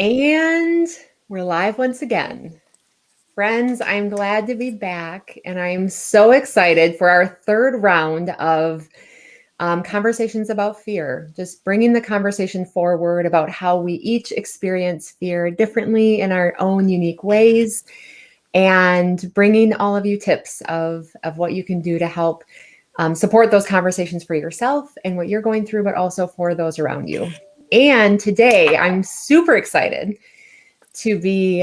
And we're live once again. Friends, I'm glad to be back, and I'm so excited for our third round of conversations about fear. Just bringing the conversation forward about how we each experience fear differently in our own unique ways, and bringing all of you tips of what you can do to help support those conversations for yourself and what you're going through, but also for those around you. And today, I'm super excited to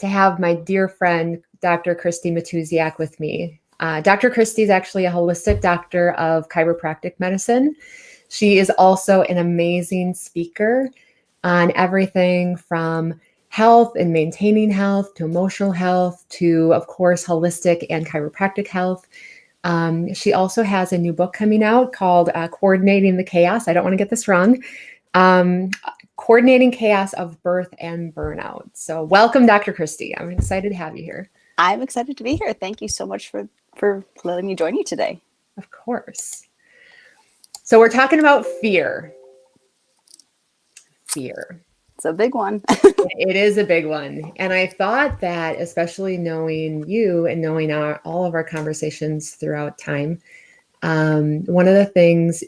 have my dear friend, Dr. Christy Matusiak, with me. Dr. Christy is actually a holistic doctor of chiropractic medicine. She is also an amazing speaker on everything from health and maintaining health to emotional health to, of course, holistic and chiropractic health. She also has a new book coming out called Coordinating the Chaos. I don't want to get this wrong. Um, Coordinating Chaos of Birth and Burnout. So welcome, Dr. Christy. I'm excited to have you here. I'm excited to be here. Thank you so much for letting me join you today. Of course. So we're talking about fear. Fear. It's a big one. It is a big one. And I thought that, especially knowing you and knowing all of our conversations throughout time, one of the things,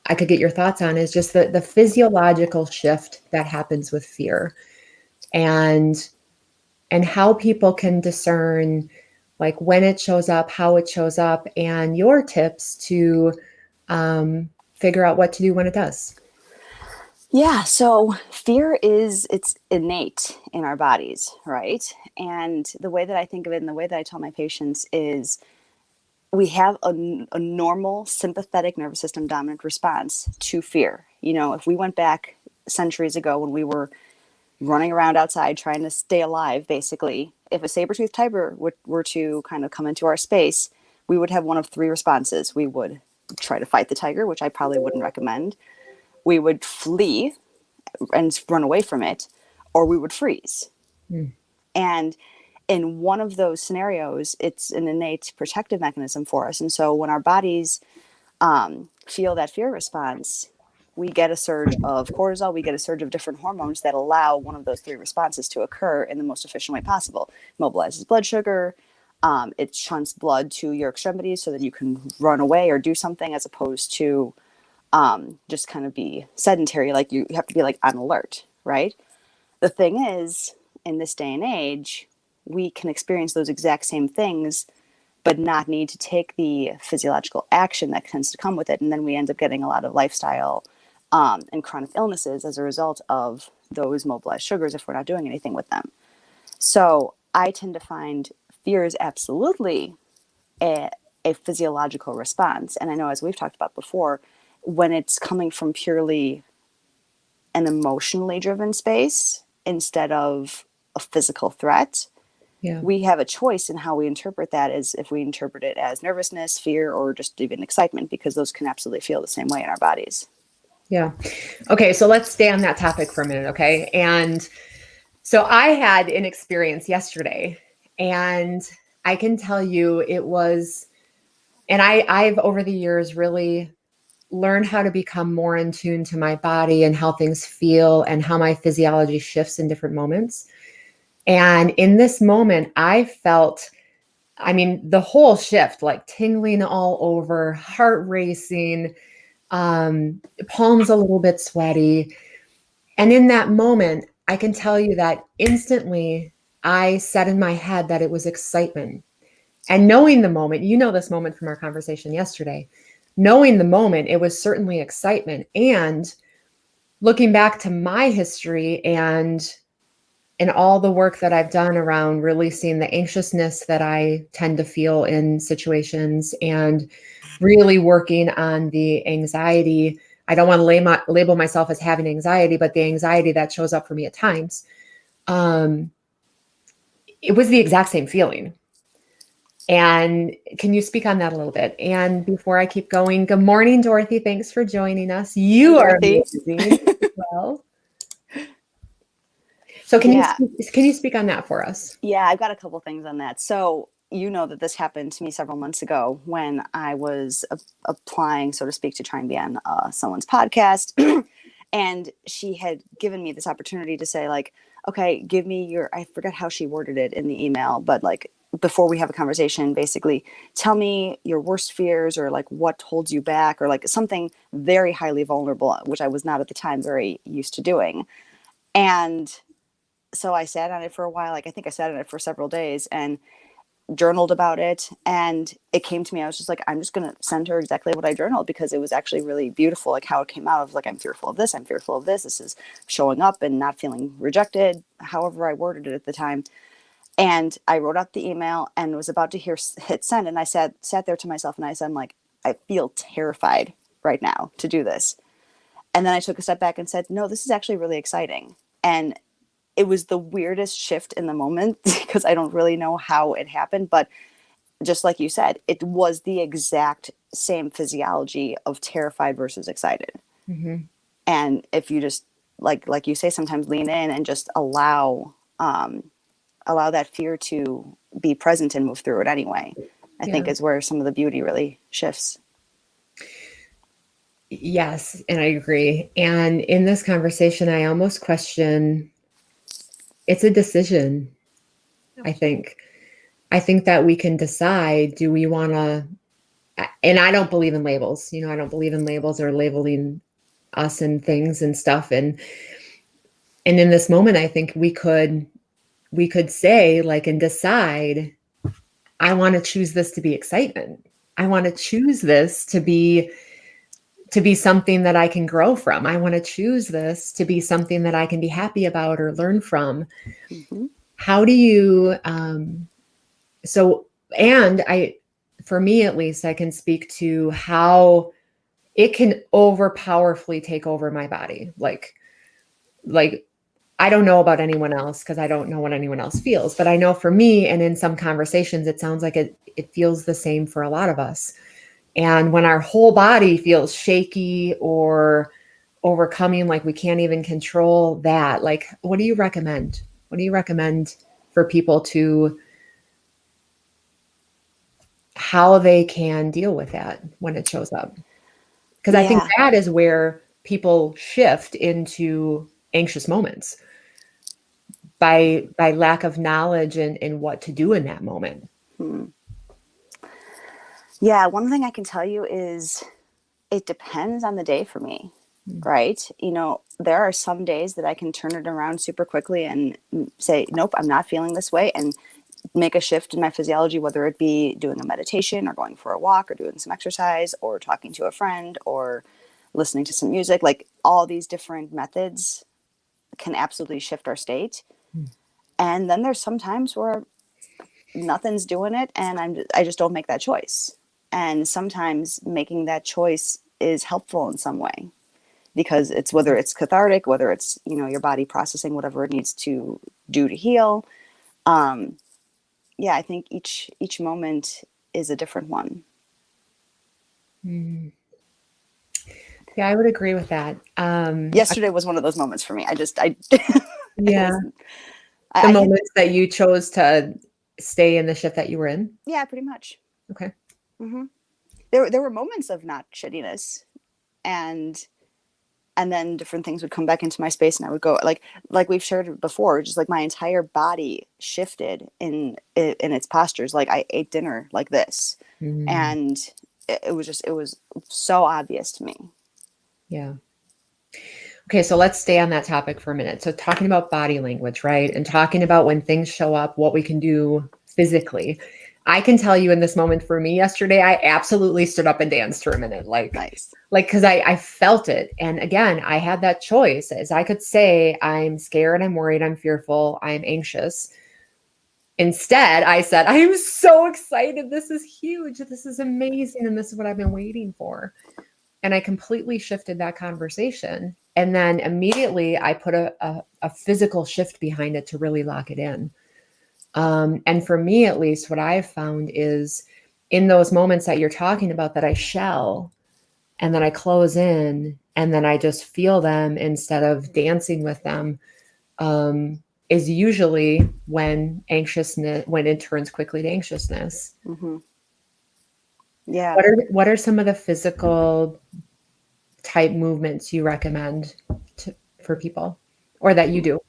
I could get your thoughts on, is just the physiological shift that happens with fear, and how people can discern like when it shows up, how it shows up, and your tips to figure out what to do when it does. Yeah, so fear it's innate in our bodies, right? And the way that I think of it and the way that I tell my patients is we have a normal sympathetic nervous system dominant response to fear. You know, if we went back centuries ago when we were running around outside trying to stay alive, basically, if a saber-toothed tiger were to kind of come into our space, we would have one of three responses. We would try to fight the tiger, which I probably wouldn't recommend. We would flee and run away from it, or we would freeze. Mm. And in one of those scenarios, it's an innate protective mechanism for us. And so when our bodies feel that fear response, we get a surge of cortisol, we get a surge of different hormones that allow one of those three responses to occur in the most efficient way possible. It mobilizes blood sugar, it shunts blood to your extremities so that you can run away or do something, as opposed to just kind of be sedentary. Like you have to be like on alert, right? The thing is, in this day and age, we can experience those exact same things, but not need to take the physiological action that tends to come with it. And then we end up getting a lot of lifestyle and chronic illnesses as a result of those mobilized sugars if we're not doing anything with them. So I tend to find fear is absolutely a physiological response. And I know, as we've talked about before, when it's coming from purely an emotionally driven space instead of a physical threat, we have a choice in how we interpret that, as if we interpret it as nervousness, fear, or just even excitement, because those can absolutely feel the same way in our bodies. Yeah. Okay. So let's stay on that topic for a minute. Okay. And so I had an experience yesterday, and I can tell you it was, and I've over the years really learned how to become more in tune to my body and how things feel and how my physiology shifts in different moments. And in this moment, I felt, the whole shift, like tingling all over, heart racing, palms a little bit sweaty. And in that moment, I can tell you that instantly I said in my head that it was excitement. And knowing the moment, you know this moment from our conversation yesterday, knowing the moment, it was certainly excitement. And looking back to my history and all the work that I've done around releasing the anxiousness that I tend to feel in situations, and really working on the anxiety. I don't want to label myself as having anxiety, but the anxiety that shows up for me at times, it was the exact same feeling. And can you speak on that a little bit? And before I keep going, good morning, Dorothy. Thanks for joining us. You are amazing as well. So can you speak on that for us? Yeah, I've got a couple things on that. So you know that this happened to me several months ago when I was applying, so to speak, to try and be on someone's podcast. And she had given me this opportunity to say, like, okay, give me I forget how she worded it in the email, but like, before we have a conversation, basically tell me your worst fears, or like what holds you back, or like something very highly vulnerable, which I was not at the time very used to doing. And so I sat on it for a while. Like, I think I sat on it for several days and journaled about it. And it came to me, I was just like, I'm just going to send her exactly what I journaled, because it was actually really beautiful. Like how it came out. I was like, I'm fearful of this. I'm fearful of this. This is showing up and not feeling rejected, however I worded it at the time. And I wrote out the email and was about to hit send. And I sat there to myself and I said, I'm like, I feel terrified right now to do this. And then I took a step back and said, no, this is actually really exciting. And it was the weirdest shift in the moment, because I don't really know how it happened. But just like you said, it was the exact same physiology of terrified versus excited. Mm-hmm. And if you just, like you say, sometimes lean in and just allow that fear to be present and move through it anyway, I think is where some of the beauty really shifts. Yes, and I agree. And in this conversation, I almost question, it's a decision. I think that we can decide, do we want to, and I don't believe in labels, I don't believe in labels or labeling us and things and stuff. And in this moment, I think we could say, like, and decide, I want to choose this to be excitement. I want to choose this to be something that I can grow from. I want to choose this to be something that I can be happy about or learn from. Mm-hmm. How do you, for me at least, I can speak to how it can powerfully take over my body. Like I don't know about anyone else, because I don't know what anyone else feels, but I know for me, and in some conversations, it sounds like it feels the same for a lot of us. And when our whole body feels shaky or overcoming, like we can't even control that, like, what do you recommend? What do you recommend for people to, how they can deal with that when it shows up? Because I think that is where people shift into anxious moments, by lack of knowledge and what to do in that moment. Yeah, one thing I can tell you is it depends on the day for me, right? There are some days that I can turn it around super quickly and say, nope, I'm not feeling this way, and make a shift in my physiology, whether it be doing a meditation or going for a walk or doing some exercise or talking to a friend or listening to some music. Like, all these different methods can absolutely shift our state. And then there's some times where nothing's doing it and I just don't make that choice. And sometimes making that choice is helpful in some way, because it's, whether it's cathartic, whether it's, your body processing whatever it needs to do to heal. I think each moment is a different one. Yeah, I would agree with that. Yesterday was one of those moments for me. Yeah. The moments that you chose to stay in the shift that you were in? Yeah, pretty much. Okay. Mm-hmm. There were moments of not shittiness, and then different things would come back into my space, and I would go, like we've shared before, just like my entire body shifted in its postures. Like, I ate dinner like this, and it was so obvious to me. Yeah. Okay, so let's stay on that topic for a minute. So talking about body language, right? And talking about when things show up, what we can do physically. I can tell you, in this moment for me yesterday, I absolutely stood up and danced for a minute. Nice. Because I felt it. And again, I had that choice, as I could say, I'm scared, I'm worried, I'm fearful, I'm anxious. Instead, I said, I am so excited. This is huge. This is amazing. And this is what I've been waiting for. And I completely shifted that conversation. And then immediately I put a physical shift behind it to really lock it in. And for me, at least, what I've found is, in those moments that you're talking about, that I shell and then I close in and then I just feel them instead of dancing with them, is usually when it turns quickly to anxiousness. Mm-hmm. Yeah. What are some of the physical type movements you recommend for people, or that you do?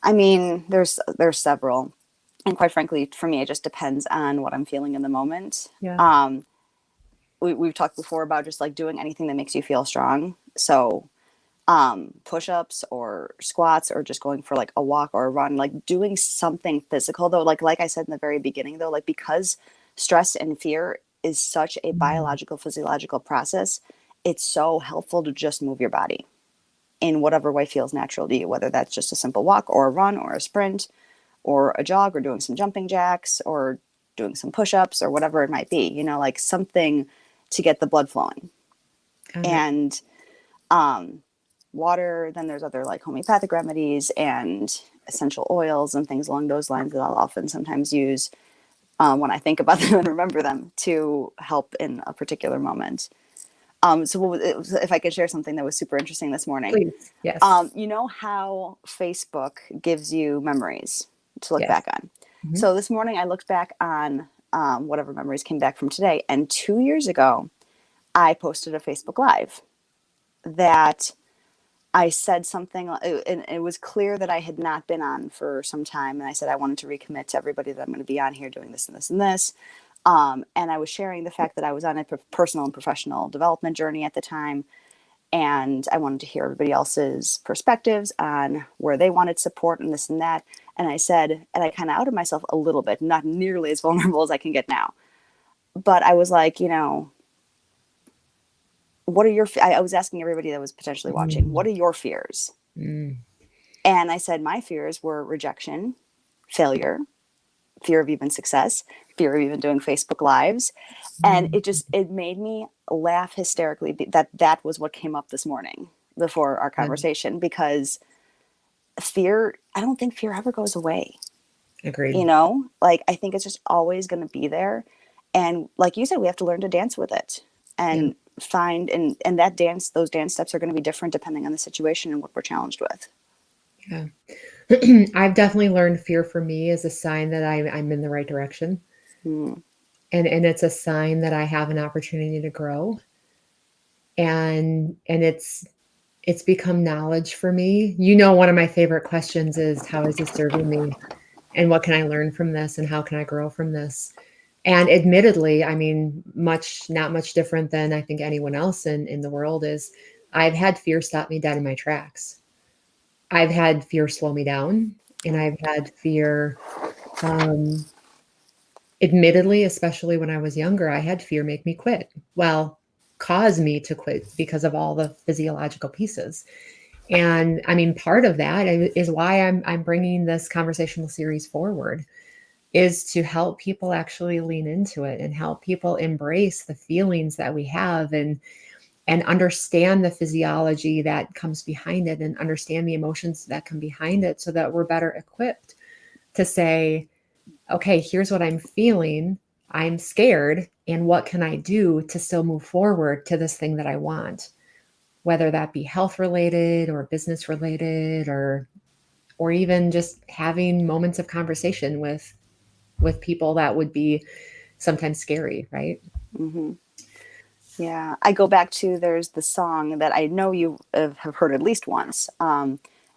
I mean, there's several. And quite frankly, for me, it just depends on what I'm feeling in the moment. Yeah. We've talked before about just like doing anything that makes you feel strong. So push-ups or squats, or just going for like a walk or a run, like doing something physical though. Like I said in the very beginning though, like because stress and fear is such a biological, physiological process, it's so helpful to just move your body in whatever way feels natural to you, whether that's just a simple walk or a run or a sprint or a jog or doing some jumping jacks or doing some push-ups or whatever it might be, like something to get the blood flowing. And water, then there's other like homeopathic remedies and essential oils and things along those lines that I'll often sometimes use when I think about them and remember them to help in a particular moment. So if I could share something that was super interesting this morning. Please. Yes. You know how Facebook gives you memories to look Yes. back on? Mm-hmm. So this morning I looked back on whatever memories came back from today. And 2 years ago, I posted a Facebook Live that I said something, and it was clear that I had not been on for some time. And I said I wanted to recommit to everybody that I'm going to be on here doing this and this and this. And I was sharing the fact that I was on a personal and professional development journey at the time. And I wanted to hear everybody else's perspectives on where they wanted support and this and that. And I said, and I kind of outed myself a little bit, not nearly as vulnerable as I can get now. But I was like, what are your, I was asking everybody that was potentially watching, what are your fears? And I said, my fears were rejection, failure, fear of even success, fear of even doing Facebook Lives. And it made me laugh hysterically that was what came up this morning before our conversation, because fear, I don't think fear ever goes away. Agreed. Like I think it's just always going to be there. And like you said, we have to learn to dance with it and find, and that dance, those dance steps are going to be different depending on the situation and what we're challenged with. Yeah. I've definitely learned fear for me is a sign that I'm in the right direction. And it's a sign that I have an opportunity to grow. And it's become knowledge for me. One of my favorite questions is, how is this serving me? And what can I learn from this? And how can I grow from this? And admittedly, I mean, not much different than I think anyone else in the world is, I've had fear stop me dead in my tracks. I've had fear slow me down, and I've had fear, admittedly, especially when I was younger, I had fear make me quit. Well, cause me to quit because of all the physiological pieces. And I mean, part of that is why I'm bringing this conversational series forward, is to help people actually lean into it and help people embrace the feelings that we have and understand the physiology that comes behind it and understand the emotions that come behind it, so that we're better equipped to say, okay, here's what I'm feeling. I'm scared. And what can I do to still move forward to this thing that I want? Whether that be health related or business related, or even just having moments of conversation with people that would be sometimes scary, right? Mm-hmm. Yeah, I go back to, there's the song that I know you have heard at least once.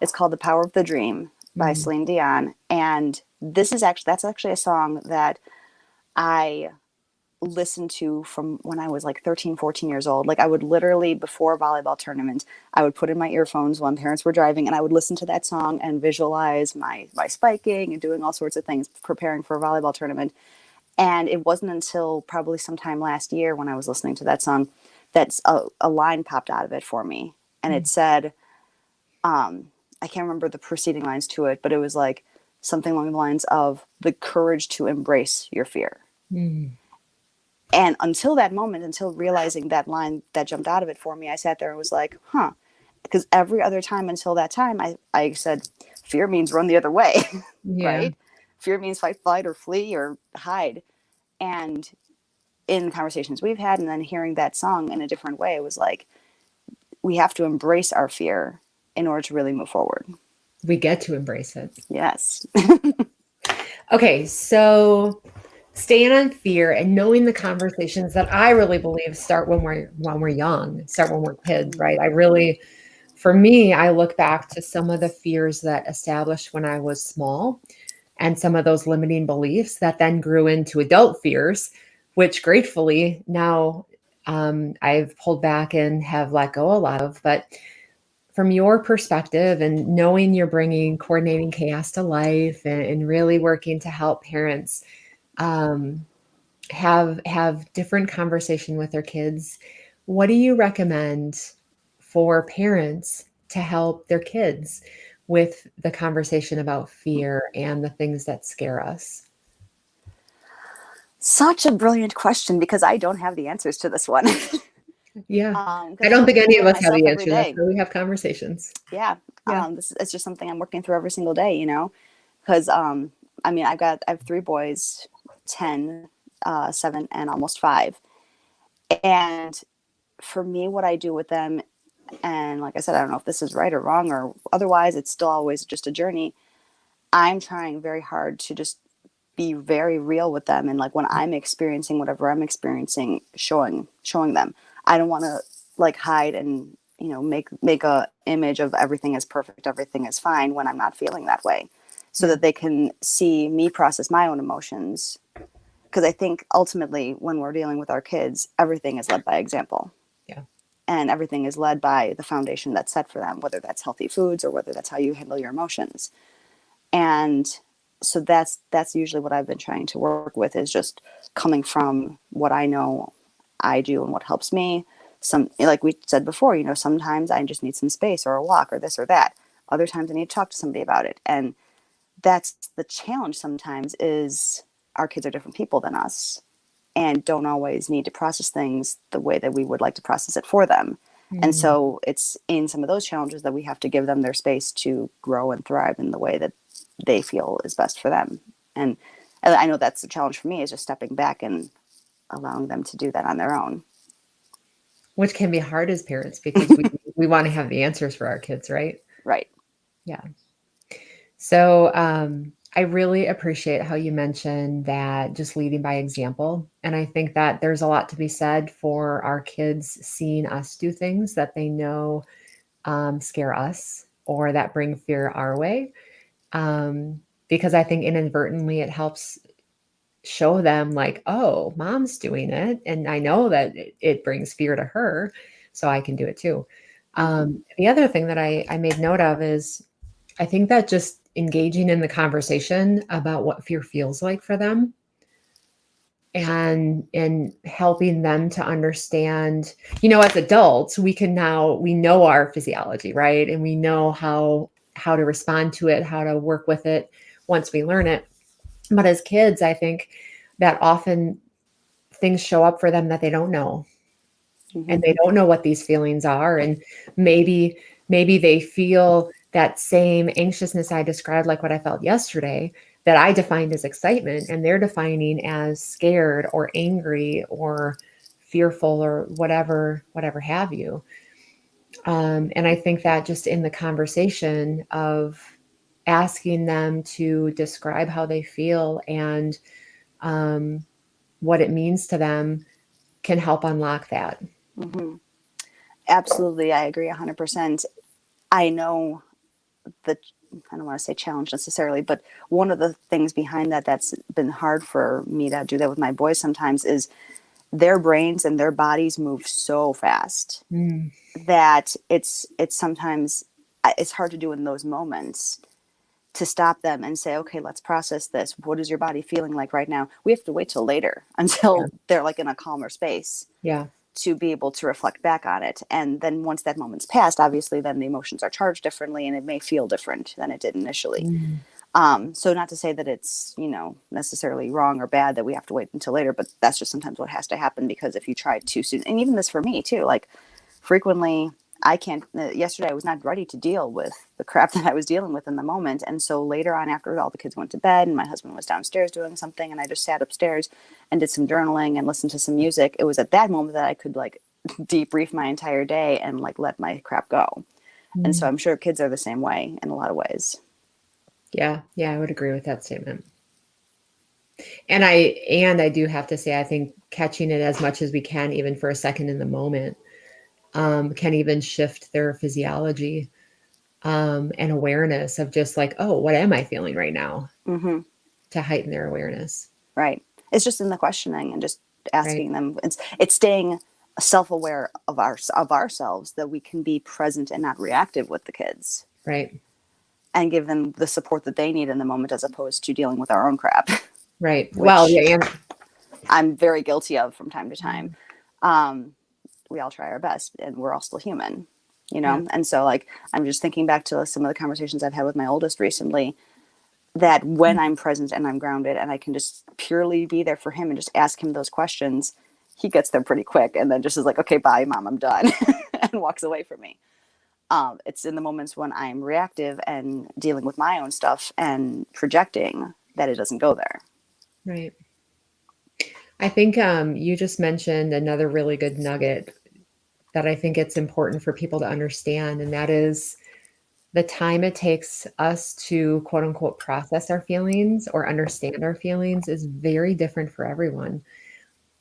It's called "The Power of the Dream" by Celine Dion, and that's actually a song that I listened to from when I was like 13, 14 years old. Like I would literally, before a volleyball tournament, I would put in my earphones when parents were driving, and I would listen to that song and visualize my spiking and doing all sorts of things, preparing for a volleyball tournament. And it wasn't until probably sometime last year when I was listening to that song that a line popped out of it for me. And it said, I can't remember the preceding lines to it, but it was like something along the lines of the courage to embrace your fear. And until that moment, until realizing that line that jumped out of it for me, I sat there and was like, huh. Because every other time until that time, I said, fear means run the other way, right? Fear means fight, flight, or flee, or hide. And in conversations we've had, and then hearing that song in a different way, it was like, we have to embrace our fear in order to really move forward. We get to embrace it. Yes. Okay, so staying on fear and knowing the conversations that I really believe start when we're young, start when we're kids, right? For me, I look back to some of the fears that established when I was small and some of those limiting beliefs that then grew into adult fears, which gratefully now I've pulled back and have let go a lot of. But from your perspective and knowing you're bringing coordinating chaos to life and really working to help parents um, have different conversation with their kids, what do you recommend for parents to help their kids with the conversation about fear and the things that scare us? Such a brilliant question, because I don't have the answers to this one. Yeah. I Because I don't have think to any deal of with us have myself the every answer. That's day. why we have conversations. Yeah. Yeah. It's just something I'm working through every single day, because I mean, I have 3 boys, 10, 7, and almost 5. And for me, what I do with them, and like I said, I don't know if this is right or wrong or otherwise, it's still always just a journey. I'm trying very hard to just be very real with them, and like when I'm experiencing whatever I'm experiencing, showing them. I don't want to like hide and make a image of everything is perfect, everything is fine, when I'm not feeling that way, so Yeah. that they can see me process my own emotions. Because I think ultimately, when we're dealing with our kids, everything is led by example, Yeah. and everything is led by the foundation that's set for them, whether that's healthy foods or whether that's how you handle your emotions. And so that's usually what I've been trying to work with, is just coming from what I know I do and what helps me. Some, like we said before, sometimes I just need some space or a walk or this or that. Other times I need to talk to somebody about it. And that's the challenge sometimes, is our kids are different people than us and don't always need to process things the way that we would like to process it for them. And Mm. so it's in some of those challenges that we have to give them their space to grow and thrive in the way that they feel is best for them. And I know that's the challenge for me, is just stepping back and allowing them to do that on their own. Which can be hard as parents because we want to have the answers for our kids, right? Right. Yeah. So I really appreciate how you mentioned that just leading by example. And I think that there's a lot to be said for our kids seeing us do things that they know scare us or that bring fear our way. Because I think inadvertently it helps show them, like, oh, mom's doing it. And I know that it brings fear to her. So I can do it too. The other thing that I made note of is I think that just engaging in the conversation about what fear feels like for them and helping them to understand, as adults, we know our physiology, right? And we know how to respond to it, how to work with it once we learn it. But as kids, I think that often things show up for them that they don't know, and they don't know what these feelings are. And maybe they feel that same anxiousness I described, like what I felt yesterday, that I defined as excitement, and they're defining as scared or angry or fearful or whatever have you. And I think that just in the conversation of asking them to describe how they feel and um, what it means to them can help unlock that. Mm-hmm. Absolutely. I agree 100%. I know the, I don't want to say challenge necessarily, but one of the things behind that's been hard for me to do that with my boys sometimes is their brains and their bodies move so fast Mm, that it's sometimes it's hard to do in those moments, to stop them and say, okay, let's process this. What is your body feeling like right now? We have to wait till later yeah, until they're like in a calmer space yeah. to be able to reflect back on it. And then once that moment's passed, obviously then the emotions are charged differently and it may feel different than it did initially. Mm, So not to say that it's, necessarily wrong or bad that we have to wait until later, but that's just sometimes what has to happen, because if you try too soon, and even this for me too, like frequently I can't, yesterday I was not ready to deal with the crap that I was dealing with in the moment. And so later on, after all the kids went to bed and my husband was downstairs doing something, and I just sat upstairs and did some journaling and listened to some music, it was at that moment that I could like debrief my entire day and like let my crap go. And so mm. I'm sure kids are the same way in a lot of ways. Yeah, yeah, I would agree with that statement. And I do have to say, I think catching it as much as we can, even for a second in the moment, can even shift their physiology, and awareness of just like, oh, what am I feeling right now? Mm-hmm. To heighten their awareness. Right. It's just in the questioning and just Right. asking them. It's staying self-aware of ourselves, that we can be present and not reactive with the kids, Right. and give them the support that they need in the moment, as opposed to dealing with our own crap, Right. Well, which yeah. And I'm very guilty of from time to time. We all try our best, and we're all still human, yeah. And so, like, I'm just thinking back to some of the conversations I've had with my oldest recently, that when I'm present and I'm grounded and I can just purely be there for him and just ask him those questions, he gets there pretty quick and then just is like, okay, bye, mom, I'm done, and walks away from me. It's in the moments when I'm reactive and dealing with my own stuff and projecting that it doesn't go there. Right. I think you just mentioned another really good nugget that I think it's important for people to understand, and that is the time it takes us to quote unquote process our feelings or understand our feelings is very different for everyone.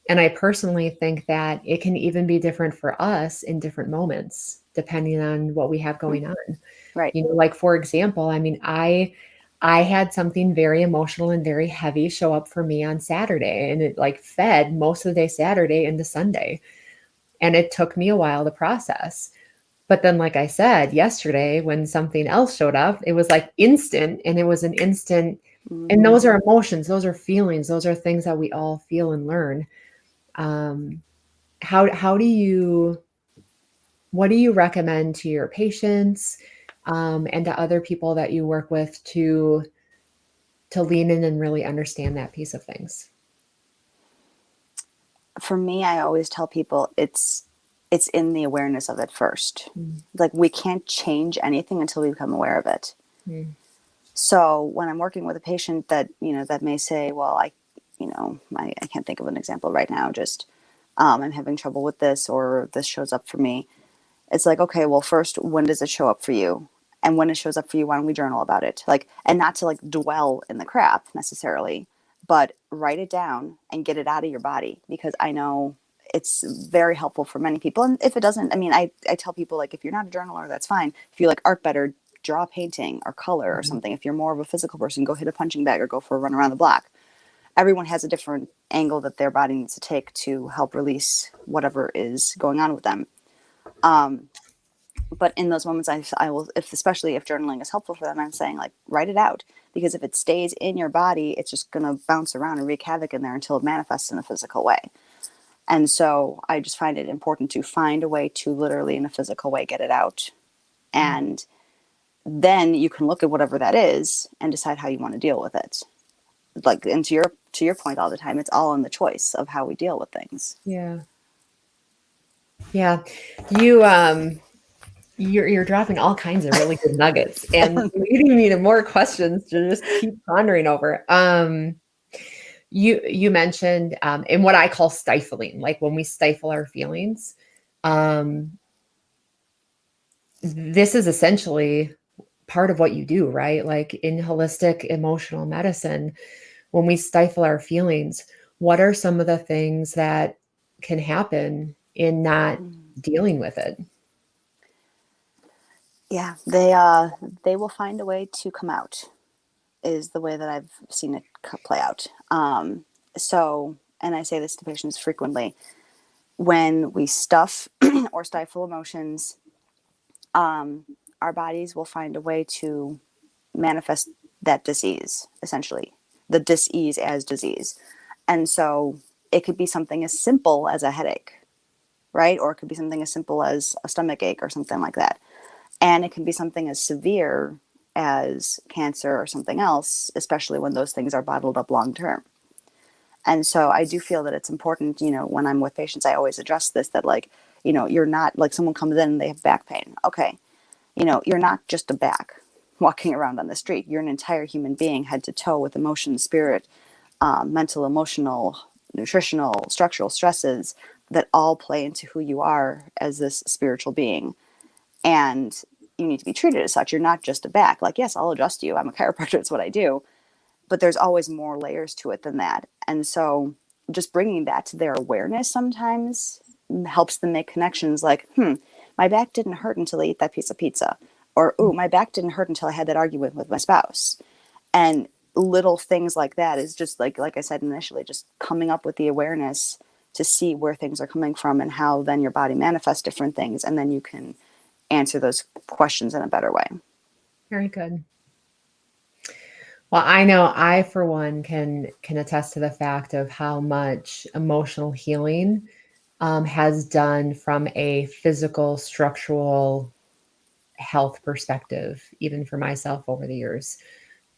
And I personally think that it can even be different for us in different moments, depending on what we have going on. Right. Like for example, I mean, I had something very emotional and very heavy show up for me on Saturday, and it like fed most of the day Saturday into Sunday. And it took me a while to process. But then, like I said, yesterday, when something else showed up, it was like instant, and it was an instant. And Mm-hmm. those are emotions, those are feelings, those are things that we all feel and learn. Um, how do you, what do you recommend to your patients, and to other people that you work with to lean in and really understand that piece of things? For me, I always tell people it's in the awareness of it first. Mm, Like, we can't change anything until we become aware of it. mm, So when I'm working with a patient that, that may say, well, I can't think of an example right now, just I'm having trouble with this, or this shows up for me. It's like, okay, well, first, when does it show up for you? And when it shows up for you, why don't we journal about it? Like, and not to like dwell in the crap necessarily, but write it down and get it out of your body, because I know it's very helpful for many people. And if it doesn't, I mean, I tell people, like, if you're not a journaler, that's fine. If you like art better, draw a painting or color or mhm. something. If you're more of a physical person, go hit a punching bag or go for a run around the block. Everyone has a different angle that their body needs to take to help release whatever is going on with them. But in those moments, I will, especially if journaling is helpful for them, I'm saying, like, write it out, because if it stays in your body, it's just going to bounce around and wreak havoc in there until it manifests in a physical way. And so I just find it important to find a way to literally, in a physical way, get it out. And then you can look at whatever that is and decide how you want to deal with it. Like, and to your point all the time, it's all in the choice of how we deal with things. Yeah. Yeah. You you're dropping all kinds of really good nuggets and leading me to more questions to just keep pondering over. You mentioned in what I call stifling, like when we stifle our feelings. Um, this is essentially part of what you do, right? Like in holistic emotional medicine, when we stifle our feelings, what are some of the things that can happen in not dealing with it? Yeah, they will find a way to come out, is the way that I've seen it play out. So, and I say this to patients frequently, when we stuff or stifle emotions, our bodies will find a way to manifest that disease, essentially, the dis-ease as disease. And so it could be something as simple as a headache, right? Or it could be something as simple as a stomach ache or something like that. And it can be something as severe as cancer or something else, especially when those things are bottled up long term. And so I do feel that it's important, when I'm with patients, I always address this, that, like, you're not, like, someone comes in and they have back pain. Okay. You're not just a back walking around on the street. You're an entire human being, head to toe, with emotion, spirit, mental, emotional, nutritional, structural stresses that all play into who you are as this spiritual being. And you need to be treated as such. You're not just a back. Like, yes, I'll adjust you. I'm a chiropractor. It's what I do. but there's always more layers to it than that. And so just bringing that to their awareness sometimes helps them make connections like, my back didn't hurt until I ate that piece of pizza. Or, ooh, my back didn't hurt until I had that argument with my spouse. And little things like that is just like I said initially, just coming up with the awareness to see where things are coming from and how then your body manifests different things. And then you can answer those questions in a better way. Very good. Well, I know I, for one, can attest to the fact of how much emotional healing has done from a physical, structural health perspective, even for myself over the years.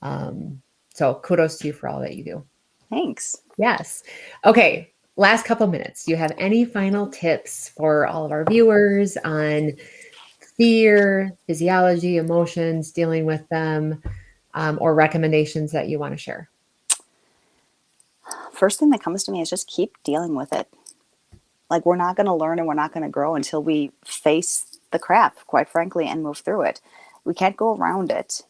So kudos to you for all that you do. Thanks. Yes. Okay. Last couple minutes. Do you have any final tips for all of our viewers on fear, physiology, emotions, dealing with them, or recommendations that you want to share? First thing that comes to me is just keep dealing with it. Like, we're not going to learn and we're not going to grow until we face the crap, quite frankly, and move through it. We can't go around it.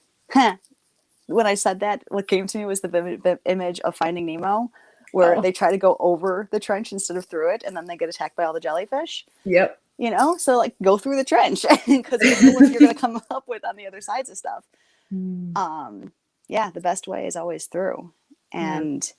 When I said that, what came to me was the image of Finding Nemo, where they try to go over the trench instead of through it, and then they get attacked by all the jellyfish. Yep. You know, so like go through the trench because you don't know what you're going to come up with on the other sides of stuff. Yeah, the best way is always through, and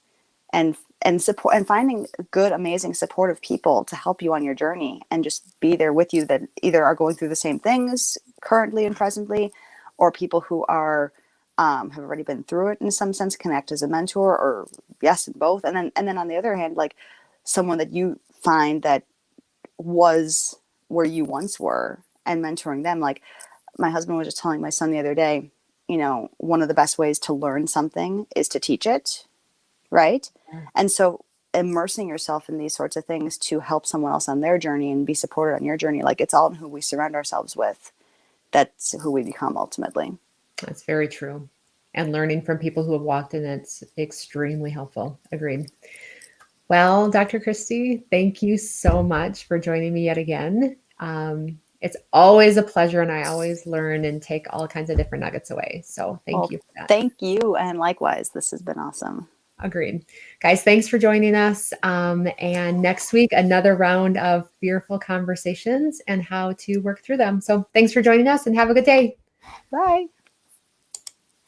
support, and finding good, amazing, supportive people to help you on your journey and just be there with you that either are going through the same things currently and presently, or people who are have already been through it in some sense, connect as a mentor, or yes, in both. And then on the other hand, like someone that you find that was where you once were and mentoring them. Like my husband was just telling my son the other day, you know, one of the best ways to learn something is to teach it. Right. And so immersing yourself in these sorts of things to help someone else on their journey and be supported on your journey. Like, it's all in who we surround ourselves with. That's who we become ultimately. That's very true. And learning from people who have walked in it's extremely helpful. Agreed. Well, Dr. Christy, thank you so much for joining me yet again. It's always a pleasure, and I always learn and take all kinds of different nuggets away. So thank you for that. Thank you. And likewise, this has been awesome. Agreed. Guys, thanks for joining us. And next week, another round of fearful conversations and how to work through them. So thanks for joining us and have a good day. Bye.